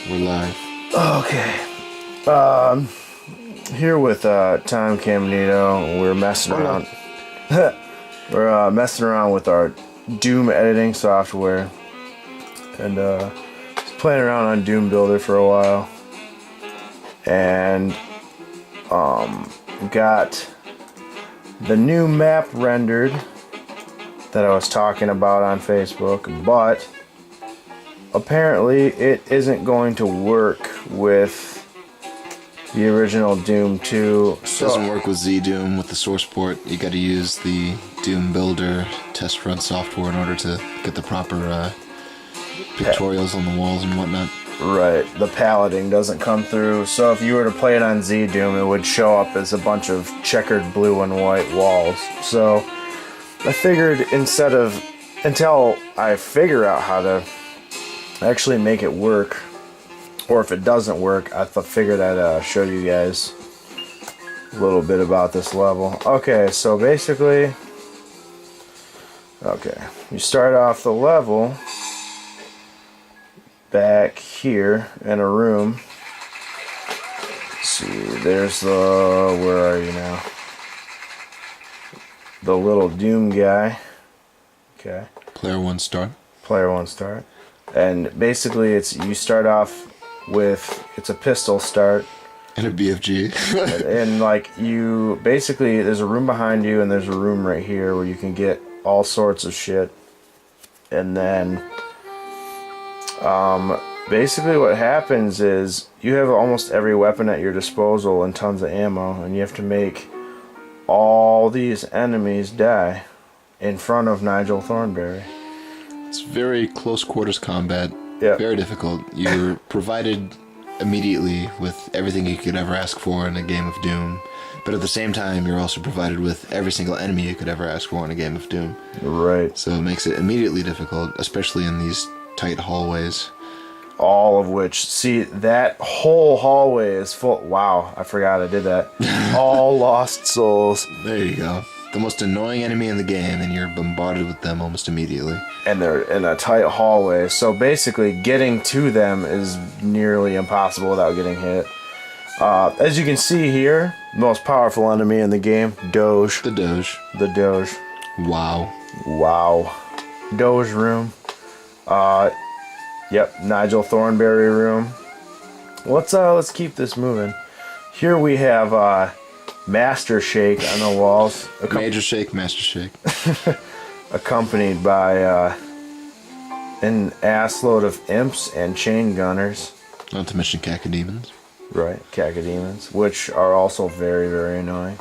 We're live. Okay. Here with Tom Caminito, we're messing around. We're messing around with our Doom editing software, and playing around on Doom Builder for a while, and got the new map rendered that I was talking about on Facebook, but apparently it isn't going to work with the original Doom 2. So doesn't work with ZDoom with the source port. You got to use the Doom Builder test run software in order to get the proper pictorials on the walls and whatnot. Right, the paletting doesn't come through. So if you were to play it on ZDoom, it would show up as a bunch of checkered blue and white walls. So I figured until I figure out how to actually make it work, or if it doesn't work, I figured I'd show you guys a little bit about this level. Okay, so basically, you start off the level back here in a room. Let's see, there's where are you now? The little Doom guy. Okay. Player 1 start. Player 1 start. And basically you start off with, it's a pistol start. And a BFG. And like there's a room behind you and there's a room right here where you can get all sorts of shit. And then basically what happens is you have almost every weapon at your disposal and tons of ammo, and you have to make all these enemies die in front of Nigel Thornberry. It's very close quarters combat. Yep. Very difficult. You're provided immediately with everything you could ever ask for in a game of Doom. But at the same time, you're also provided with every single enemy you could ever ask for in a game of Doom. Right. So it makes it immediately difficult, especially in these tight hallways. All of which, see, that whole hallway is full. Wow, I forgot I did that. All lost souls. There you go. The most annoying enemy in the game, and you're bombarded with them almost immediately. And they're in a tight hallway, so basically getting to them is nearly impossible without getting hit. As you can see here, most powerful enemy in the game, Doge. The Doge. The Doge. Wow. Doge room. Yep, Nigel Thornberry room. Let's keep this moving. Here we have Master Shake on the walls. Major Shake, Master Shake. Accompanied by an assload of imps and chain gunners. Not to mention cacodemons. Right, cacodemons, which are also very, very annoying.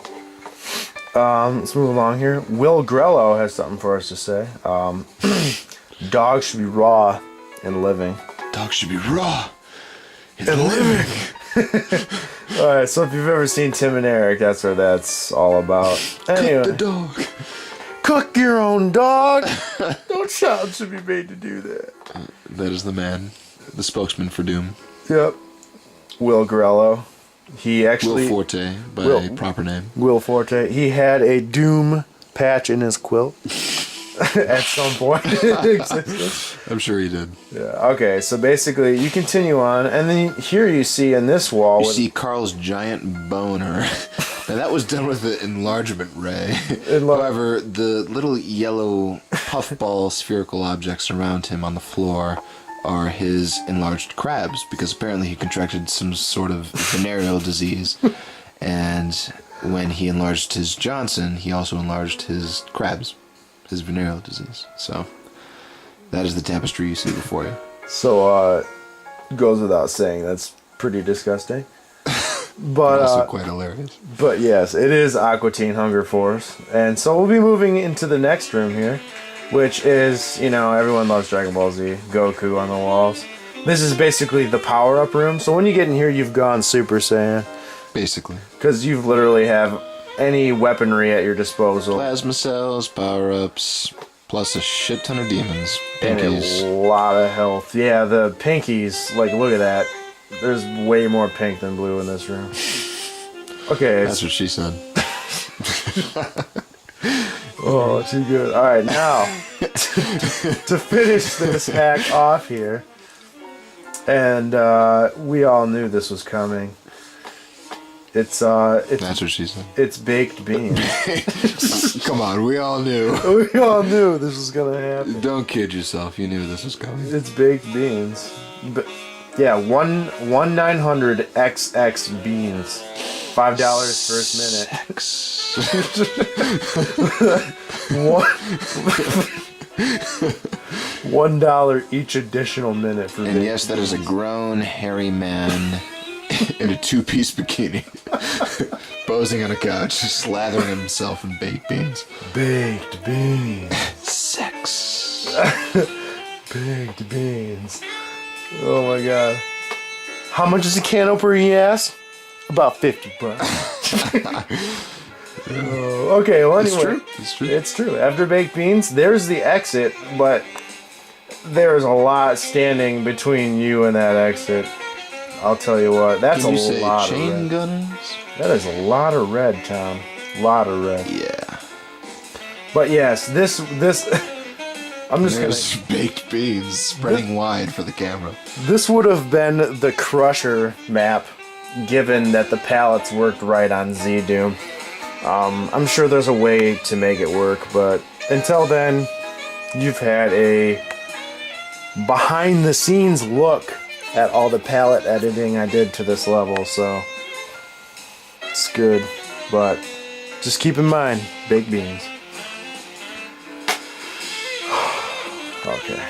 Let's move along here. Will Grello has something for us to say. Dogs should be raw and living. Dogs should be raw and living. Alright, so if you've ever seen Tim and Eric, that's what that's all about. Anyway. Cook the dog. Cook your own dog. No child should be made to do that. That is the man, the spokesman for Doom. Yep. Will Grello. He actually... Will Forte, by proper name. Will Forte. He had a Doom patch in his quilt. At some point in existence. I'm sure he did. Yeah. Okay, so basically you continue on, and then here you see in this wall... You see Carl's giant boner. Now that was done with the enlargement ray. However, the little yellow puffball spherical objects around him on the floor are his enlarged crabs, because apparently he contracted some sort of venereal disease. And when he enlarged his Johnson, he also enlarged his crabs. His venereal disease. So that is the tapestry you see before you. So goes without saying, that's pretty disgusting. But also quite hilarious. But yes, it is Aqua Teen Hunger Force. And so we'll be moving into the next room here, which is, everyone loves Dragon Ball Z, Goku on the walls. This is basically the power-up room. So when you get in here, you've gone Super Saiyan. Basically. Because you literally have any weaponry at your disposal. Plasma cells, power-ups, plus a shit ton of demons. Pinkies. And a lot of health. Yeah, the pinkies, like, look at that. There's way more pink than blue in this room. Okay. That's what she said. Oh, too good. Alright, now, to finish this hack off here, And we all knew this was coming. It's That's what she said. It's baked beans. Come on, we all knew. We all knew this was gonna happen. Don't kid yourself. You knew this was coming. It's baked beans. But yeah, 900 XX beans. $5 first minute. $1 each additional minute for. And yes, that is a grown, hairy man in a two-piece bikini, posing on a couch, slathering himself in baked beans. Baked beans. Sex. Baked beans. Oh my god. How much is a can opener, you ask? About $50. Okay, well anyway. It's true. It's true. After baked beans, there's the exit, but there's a lot standing between you and that exit. I'll tell you what, that's Can you a say lot chain of red. gunners? That is a lot of red, Tom. A lot of red. Yeah. But yes, this I'm just There's baked beans spreading wide for the camera. This would have been the Crusher map, given that the pallets worked right on Z-Doom. I'm sure there's a way to make it work, but until then, you've had a behind-the-scenes look at all the palette editing I did to this level, so it's good. But just keep in mind, baked beans. Okay.